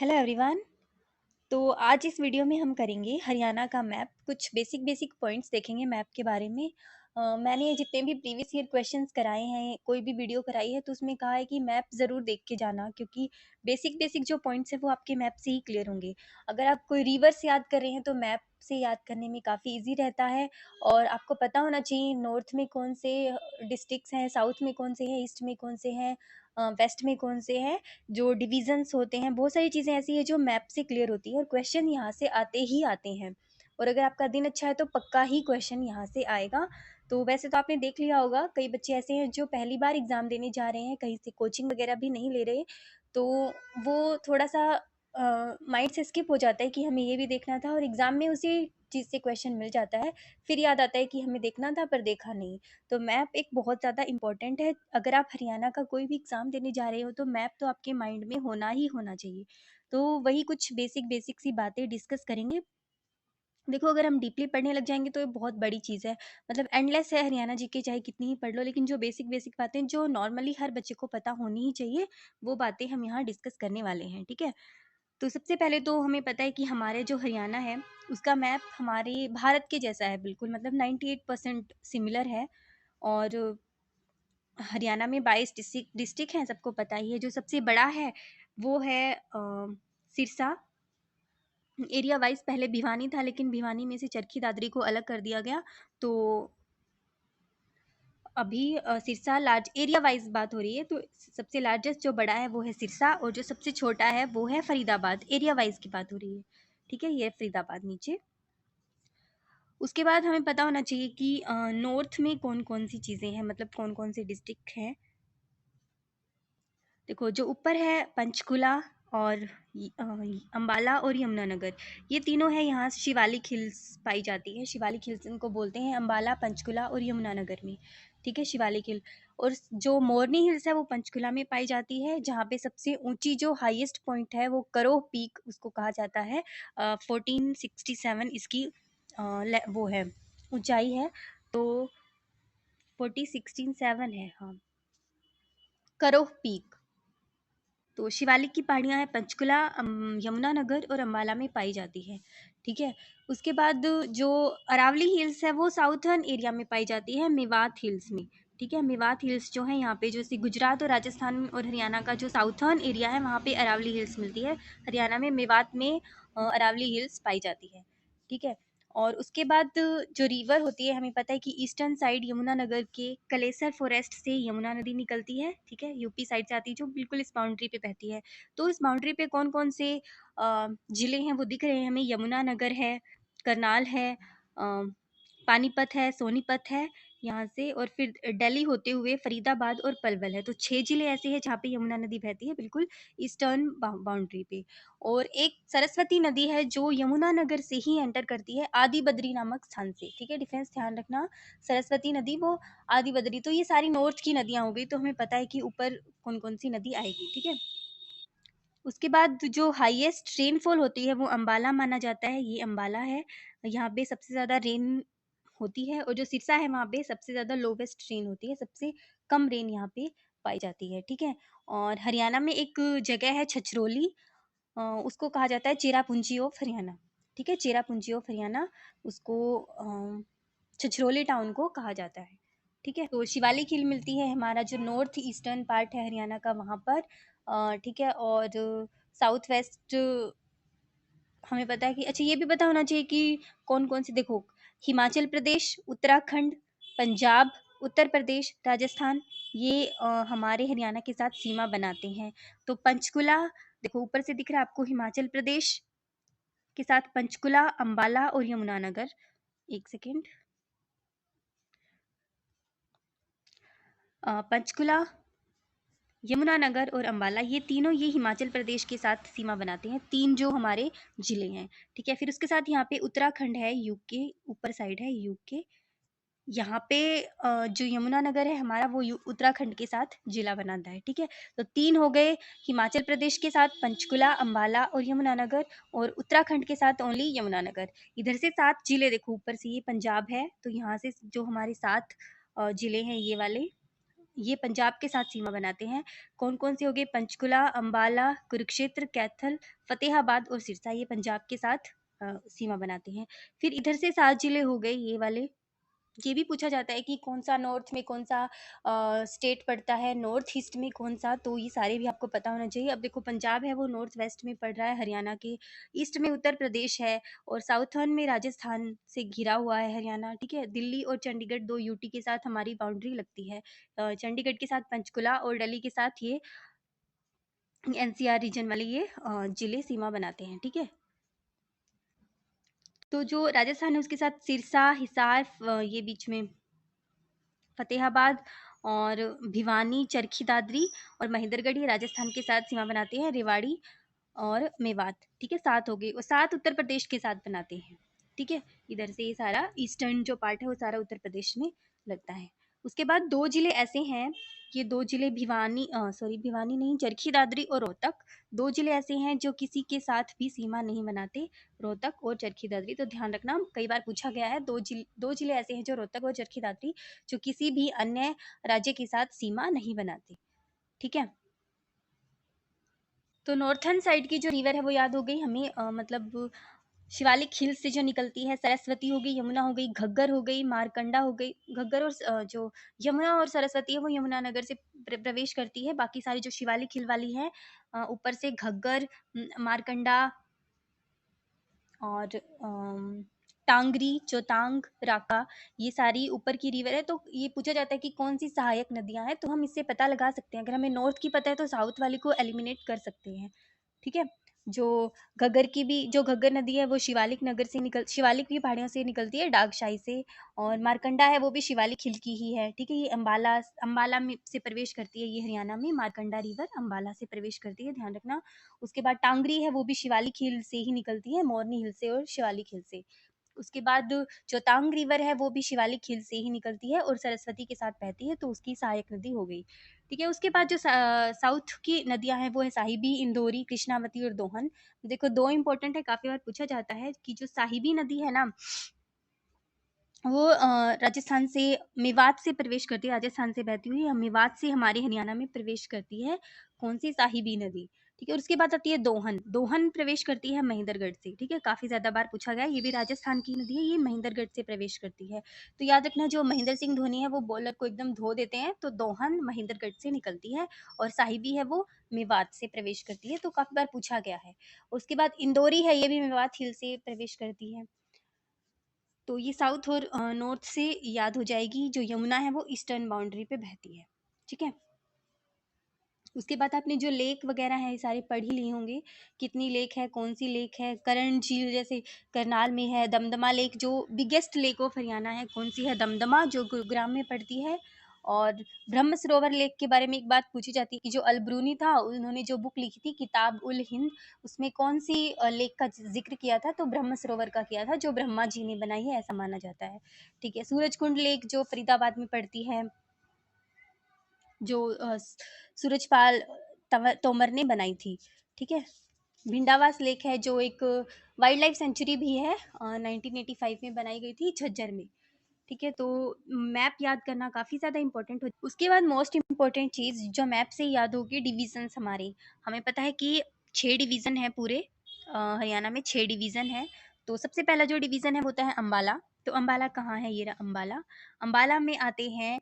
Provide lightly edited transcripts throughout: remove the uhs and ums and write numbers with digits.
Hello everyone. तो आज इस वीडियो में हम करेंगे हरियाणा का मैप। कुछ बेसिक पॉइंट्स देखेंगे मैप के बारे में। मैंने जितने भी प्रीवियस ईयर क्वेश्चंस कराए हैं, कोई भी वीडियो कराई है, तो उसमें कहा है कि मैप ज़रूर देख के जाना, क्योंकि बेसिक जो पॉइंट्स हैं वो आपके मैप से ही क्लियर होंगे। अगर आप कोई रिवर्स याद कर रहे हैं तो मैप से याद करने में काफ़ी इजी रहता है। और आपको पता होना चाहिए नॉर्थ में कौन से डिस्ट्रिक्ट्स हैं, साउथ में कौन से हैं, ईस्ट में कौन से हैं, वेस्ट में कौन से हैं। जो डिविजन्स होते हैं, बहुत सारी चीज़ें ऐसी हैं जो मैप से क्लियर होती है और क्वेश्चन यहाँ से आते ही आते हैं। और अगर आपका दिन अच्छा है तो पक्का ही क्वेश्चन यहाँ से आएगा। तो वैसे तो आपने देख लिया होगा, कई बच्चे ऐसे हैं जो पहली बार एग्ज़ाम देने जा रहे हैं, कहीं से कोचिंग वगैरह भी नहीं ले रहे, तो वो थोड़ा-सा माइंड से स्किप हो जाता है कि हमें ये भी देखना था, और एग्ज़ाम में उसी चीज़ से क्वेश्चन मिल जाता है। फिर याद आता है कि हमें देखना था पर देखा नहीं। तो मैप एक बहुत ज़्यादा इम्पोर्टेंट है। अगर आप हरियाणा का कोई भी एग्ज़ाम देने जा रहे हो तो मैप तो आपके माइंड में होना ही होना चाहिए। तो वही कुछ बेसिक सी बातें डिस्कस करेंगे। देखो, अगर हम डीपली पढ़ने लग जाएँगे तो ये बहुत बड़ी चीज़ है। मतलब एंडलेस है हरियाणा जीके, चाहे कितनी ही पढ़ लो, लेकिन जो बेसिक बातें जो नॉर्मली हर बच्चे को पता होनी ही चाहिए, वो बातें हम यहाँ डिस्कस करने वाले हैं, ठीक है? तो सबसे पहले तो हमें पता है कि हमारे जो हरियाणा है, उसका मैप हमारे भारत के जैसा है बिल्कुल, मतलब 98% सिमिलर है। और हरियाणा में 22 डिस्ट्रिक्ट हैं, सबको पता ही है। जो सबसे बड़ा है वो है सिरसा। एरिया वाइज पहले भिवानी था, लेकिन भिवानी में से चरखी दादरी को अलग कर दिया गया। तो अभी सिरसा लार्ज एरिया वाइज बात हो रही है, तो सबसे लार्जेस्ट जो बड़ा है वो है सिरसा, और जो सबसे छोटा है वो है फरीदाबाद। एरिया वाइज की बात हो रही है, ठीक है? ये फरीदाबाद नीचे। उसके बाद हमें पता होना चाहिए कि नॉर्थ में कौन कौन सी चीज़ें हैं, मतलब कौन कौन से डिस्ट्रिक्ट हैं। देखो, जो ऊपर है पंचकुला और अम्बाला और यमुनानगर, ये तीनों है। यहाँ शिवालिक हिल्स पाई जाती है। शिवालिक हिल्स इनको बोलते हैं, अम्बाला, पंचकुला और यमुनानगर में, ठीक है? शिवालिक हिल। और जो मोरनी हिल्स है वो पंचकुला में पाई जाती है, जहाँ पे सबसे ऊंची जो हाईएस्ट पॉइंट है वो करोह पीक उसको कहा जाता है। 1467 इसकी वो है, ऊंचाई है। तो 1467 है, हाँ, करोह पीक। तो शिवालिक की पहाड़ियाँ हैं पंचकुला, यमुनानगर और अम्बाला में पाई जाती है, ठीक है? उसके बाद जो अरावली हिल्स है वो साउथर्न एरिया में पाई जाती है, मेवात हिल्स में, ठीक है? मेवात हिल्स जो है यहाँ पे, जैसे गुजरात और राजस्थान और हरियाणा का जो साउथर्न एरिया है वहाँ पे अरावली हिल्स मिलती है। हरियाणा में मेवात में अरावली हिल्स पाई जाती है, ठीक है? और उसके बाद जो रिवर होती है, हमें पता है कि ईस्टर्न साइड यमुनानगर के कलेसर फॉरेस्ट से यमुना नदी निकलती है, ठीक है? यूपी साइड से आती है, जो बिल्कुल इस बाउंड्री पे बहती है। तो इस बाउंड्री पे कौन कौन से ज़िले हैं वो दिख रहे हैं हमें। यमुनानगर है, करनाल है, पानीपत है, सोनीपत है यहाँ से, और फिर दिल्ली होते हुए फरीदाबाद और पलवल है। तो 6 ज़िले ऐसे हैं जहाँ पे यमुना नदी बहती है, बिल्कुल ईस्टर्न बाउंड्री पे। और एक सरस्वती नदी है जो यमुनानगर से ही एंटर करती है, आदि बद्री नामक स्थान से, ठीक है? डिफरेंस ध्यान रखना। सरस्वती नदी वो आदि बद्री, तो ये सारी नॉर्थ की नदियाँ हो गई, तो हमें पता है कि ऊपर कौन-कौन सी नदी आएगी, ठीक है? उसके बाद जो हाईएस्ट रेनफॉल होती है वो अम्बाला माना जाता है, ये अम्बाला है। यहाँ पे सबसे ज़्यादा रेन होती है, और जो सिरसा है वहाँ पे सबसे ज़्यादा लोवेस्ट रेन होती है, सबसे कम रेन यहाँ पे पाई जाती है, ठीक है? और हरियाणा में एक जगह है छछरौली, उसको कहा जाता है चेरापूंजी ऑफ हरियाणा, ठीक है? चेरापूंजी ऑफ हरियाणा उसको छछरौली टाउन को कहा जाता है, ठीक है? तो शिवालिक हिल मिलती है हमारा जो नॉर्थ ईस्टर्न पार्ट है हरियाणा का, वहाँ पर, ठीक है? और साउथ वेस्ट हमें पता है कि, अच्छा, ये भी पता होना चाहिए कि कौन कौन सी, देखो, हिमाचल प्रदेश, उत्तराखंड, पंजाब, उत्तर प्रदेश, राजस्थान, ये हमारे हरियाणा के साथ सीमा बनाते हैं। तो पंचकुला, देखो ऊपर से दिख रहा है आपको, हिमाचल प्रदेश के साथ पंचकुला, अम्बाला और यमुनानगर। एक सेकेंड, पंचकुला, यमुनानगर और अम्बाला, ये तीनों ये हिमाचल प्रदेश के साथ सीमा बनाते हैं, 3 जो हमारे ज़िले हैं, ठीक है? फिर उसके साथ यहाँ पे उत्तराखंड है, यूके ऊपर साइड है, यूके। यहाँ पे जो यमुनानगर है हमारा, वो उत्तराखंड के साथ जिला बनाता है, ठीक है? तो 3 हो गए, हिमाचल प्रदेश के साथ पंचकुला, अम्बाला और यमुनानगर, और उत्तराखंड के साथ ओनली यमुनानगर। इधर से 7 जिले, देखो ऊपर से ये पंजाब है, तो यहाँ से जो हमारे 7 जिले हैं ये वाले, ये पंजाब के साथ सीमा बनाते हैं। कौन कौन से हो गए? पंचकुला, अम्बाला, कुरुक्षेत्र, कैथल, फतेहाबाद और सिरसा, ये पंजाब के साथ सीमा बनाते हैं। फिर इधर से 7 जिले हो गए ये वाले। ये भी पूछा जाता है कि कौन सा नॉर्थ में कौन सा स्टेट पड़ता है, नॉर्थ ईस्ट में कौन सा, तो ये सारे भी आपको पता होना चाहिए। अब देखो पंजाब है वो नॉर्थ वेस्ट में पड़ रहा है हरियाणा के, ईस्ट में उत्तर प्रदेश है, और साउथर्न में राजस्थान से घिरा हुआ है हरियाणा, ठीक है। दिल्ली और चंडीगढ़ दो यूटी के साथ हमारी बाउंड्री लगती है। चंडीगढ़ के साथ पंचकुला और दिल्ली के साथ ये एनसीआर रीजन वाले ये जिले सीमा बनाते हैं, ठीक है। तो जो राजस्थान है उसके साथ सिरसा, हिसार, ये बीच में फतेहाबाद और भिवानी, चरखी दादरी और महेंद्रगढ़, ये राजस्थान के साथ सीमा बनाते हैं। रेवाड़ी और मेवात, ठीक है, 7 हो गए, और 7 उत्तर प्रदेश के साथ बनाते हैं, ठीक है। इधर से ये सारा ईस्टर्न जो पार्ट है वो सारा उत्तर प्रदेश में लगता है। उसके बाद 2 जिले ऐसे हैं, ये 2 जिले भिवानी, सॉरी भिवानी नहीं, चरखी दादरी और रोहतक, 2 जिले ऐसे हैं जो किसी के साथ भी सीमा नहीं बनाते, रोहतक और चरखी दादरी। तो ध्यान रखना, कई बार पूछा गया है, 2 जिले ऐसे हैं जो रोहतक और चरखी दादरी, जो किसी भी अन्य राज्य के साथ सीमा नहीं बनाते, ठीक है। तो नॉर्थर्न साइड की जो रिवर है वो याद हो गई हमें, मतलब शिवालिक हिल्स से जो निकलती है, सरस्वती हो गई, यमुना हो गई, घग्गर हो गई, मारकंडा हो गई। घग्गर और जो यमुना और सरस्वती है वो यमुना नगर से प्रवेश करती है। बाकी सारी जो शिवालिक हिल वाली है, ऊपर से घग्गर, मारकंडा और टांगरी, चौतांग, राका, ये सारी ऊपर की रिवर है। तो ये पूछा जाता है कि कौन सी सहायक नदियां हैं, तो हम इससे पता लगा सकते हैं। अगर हमें नॉर्थ की पता है तो साउथ वाली को एलिमिनेट कर सकते हैं, ठीक है। जो घग्गर की भी, जो घग्गर नदी है वो शिवालिक नगर से शिवालिक की पहाड़ियों से निकलती है, डागशाही से। और मारकंडा है वो भी शिवालिक हिल की ही है, ठीक है। ये अम्बाला अम्बाला में से प्रवेश करती है, ये हरियाणा में मारकंडा रिवर अम्बाला से प्रवेश करती है, ध्यान रखना। उसके बाद टांगरी है वो भी शिवालिक हिल से ही निकलती है, मोरनी हिल से और शिवालिक हिल से। उसके बाद चौतांग रिवर है वो भी शिवालिक हिल से ही निकलती है और सरस्वती के साथ बहती है, तो उसकी सहायक नदी हो गई, ठीक है। उसके बाद जो साउथ की नदियां हैं वो है साहिबी, इंदौरी, कृष्णावती और दोहन। देखो 2 इंपॉर्टेंट है, काफी बार पूछा जाता है कि जो साहिबी नदी है ना, वो राजस्थान से, मेवात से प्रवेश करती है, राजस्थान से बहती हुई मेवात से हमारे हरियाणा में प्रवेश करती है, कौन सी? साहिबी नदी, ठीक है। और उसके बाद आती है दोहन, दोहन प्रवेश करती है महेंद्रगढ़ से, ठीक है। काफी ज्यादा बार पूछा गया है, ये भी राजस्थान की नदी है, ये महेंद्रगढ़ से प्रवेश करती है। तो याद रखना, जो महेंद्र सिंह धोनी है वो बॉलर को एकदम धो देते हैं, तो दोहन महेंद्रगढ़ से निकलती है, और साहिबी है वो मेवात से प्रवेश करती है, तो काफी बार पूछा गया है। उसके बाद इंदौरी है, ये भी मेवात हिल से प्रवेश करती है। तो ये साउथ और नॉर्थ से याद हो जाएगी। जो यमुना है वो ईस्टर्न बाउंड्री पे बहती है, ठीक है। उसके बाद आपने जो लेक वगैरह है सारे पढ़ ही लिए होंगे, कितनी लेक है, कौन सी लेक है। करण झील जैसे करनाल में है, दमदमा लेक जो बिगेस्ट लेक ऑफ हरियाणा है, कौन सी है? दमदमा, जो गुरुग्राम में पड़ती है। और ब्रह्म सरोवर लेक के बारे में एक बात पूछी जाती है कि जो अलब्रूनी था उन्होंने जो बुक लिखी थी किताब उल हिंद, उसमें कौन सी लेक का जिक्र किया था? तो ब्रह्म सरोवर का किया था, जो ब्रह्मा जी ने बनाई है ऐसा माना जाता है, ठीक है। सूरजकुंड लेक जो फरीदाबाद में पड़ती है, जो सूरजपाल तोमर ने बनाई थी, ठीक है। भिंडावास लेक है जो एक वाइल्ड लाइफ सेंचुरी भी है, 1985 में बनाई गई थी झज्जर में, ठीक है। तो मैप याद करना काफ़ी ज़्यादा इंपॉर्टेंट हो। उसके बाद मोस्ट इंपॉर्टेंट चीज़ जो मैप से याद होगी, डिविजन्स हमारे। हमें पता है कि 6 डिवीज़न है पूरे हरियाणा में, 6 डिवीज़न है। तो सबसे पहला जो डिवीज़न है वो होता है अम्बाला। तो अम्बाला कहाँ है? ये रहा अम्बाला। अम्बाला में आते हैं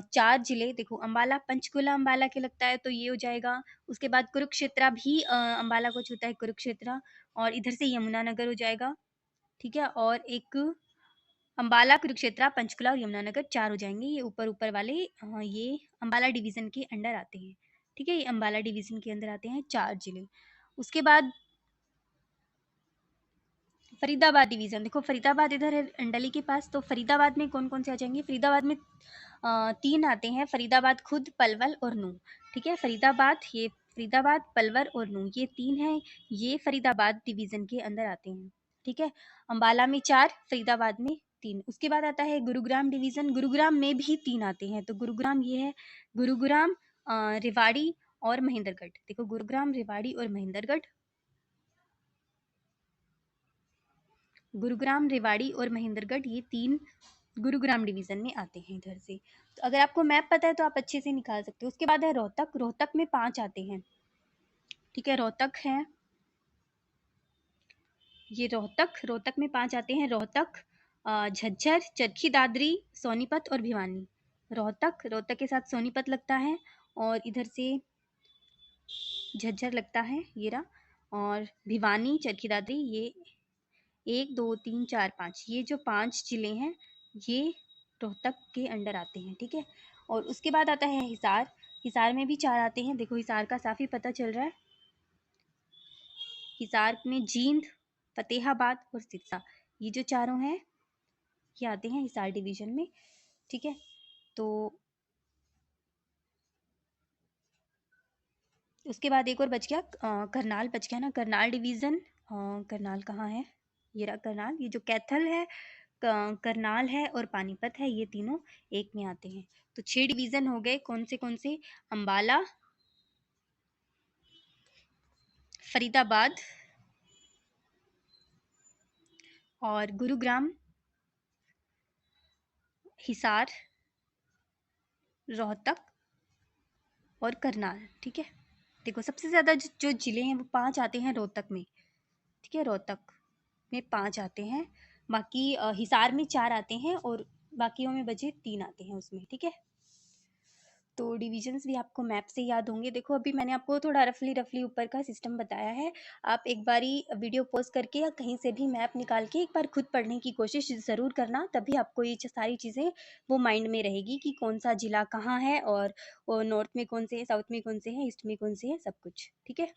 4 जिले। देखो अम्बाला पंचकुला अम्बाला के लगता है, तो ये हो जाएगा। उसके बाद कुरुक्षेत्र भी अम्बाला को छूता है, कुरुक्षेत्र। और इधर से यमुनानगर हो जाएगा, ठीक है। और एक अम्बाला, कुरुक्षेत्र, पंचकुला और यमुनानगर 4 हो जाएंगे। ये ऊपर ऊपर वाले ये अम्बाला डिवीजन के अंडर आते हैं, ठीक है। ये अम्बाला डिवीजन के अंदर आते हैं 4 जिले। उसके बाद फरीदाबाद डिवीजन, देखो फरीदाबाद इधर है अंडली के पास, तो फरीदाबाद में कौन कौन से आ जाएंगे? फरीदाबाद में 3 आते हैं, फरीदाबाद खुद, पलवल और नूंह, ठीक है। फरीदाबाद, पलवल और नूंह ये 3 हैं, ये फरीदाबाद डिवीजन के अंदर आते हैं, ठीक है। अम्बाला में 4, फरीदाबाद में 3। उसके बाद आता है गुरुग्राम डिवीजन, गुरुग्राम में भी 3 आते हैं। तो गुरुग्राम ये है, गुरुग्राम, रेवाड़ी और महेंद्रगढ़। देखो गुरुग्राम, रेवाड़ी और महेंद्रगढ़, गुरुग्राम, रेवाड़ी और महेंद्रगढ़, ये 3 गुरुग्राम डिवीजन में आते हैं इधर से। तो अगर आपको मैप पता है तो आप अच्छे से निकाल सकते हो। उसके बाद है रोहतक। रोहतक में 5 आते हैं, ठीक है। रोहतक है, ये रोहतक, रोहतक में 5 आते हैं। रोहतक, झज्जर, चरखी दादरी, सोनीपत और भिवानी। रोहतक, रोहतक के साथ सोनीपत लगता है और इधर से झज्जर लगता है, ये रहा। और भिवानी, चरखी दादरी, ये 1 2 3 4 5, ये जो 5 ज़िले हैं ये रोहतक के अंडर आते हैं, ठीक है। और उसके बाद आता है हिसार। हिसार में भी 4 आते हैं, देखो हिसार का साफ़ ही पता चल रहा है। हिसार में जींद, फतेहाबाद और सिरसा, ये जो चारों हैं ये आते हैं हिसार डिवीजन में, ठीक है। तो उसके बाद एक और बच गया, करनाल बच गया ना, करनाल डिवीज़न। करनाल कहाँ है, ये रहा करनाल। ये जो कैथल है, करनाल है और पानीपत है, ये तीनों एक में आते हैं। तो 6 डिवीज़न हो गए, कौन से? अम्बाला, फरीदाबाद और गुरुग्राम, हिसार, रोहतक और करनाल, ठीक है। देखो सबसे ज़्यादा जो ज़िले हैं वो 5 आते हैं रोहतक में, ठीक है। रोहतक में 5 आते हैं, बाकी हिसार में 4 आते हैं और बाकियों में बचे 3 आते हैं उसमें, ठीक है। तो डिविजन्स भी आपको मैप से याद होंगे। देखो अभी मैंने आपको थोड़ा रफली ऊपर का सिस्टम बताया है। आप एक बारी वीडियो पॉज करके या कहीं से भी मैप निकाल के एक बार खुद पढ़ने की कोशिश ज़रूर करना, तभी आपको ये सारी चीज़ें वो माइंड में रहेगी कि कौन सा ज़िला कहाँ है और नॉर्थ में कौन से है, साउथ में कौन से हैं, ईस्ट में कौन से हैं, सब कुछ, ठीक है।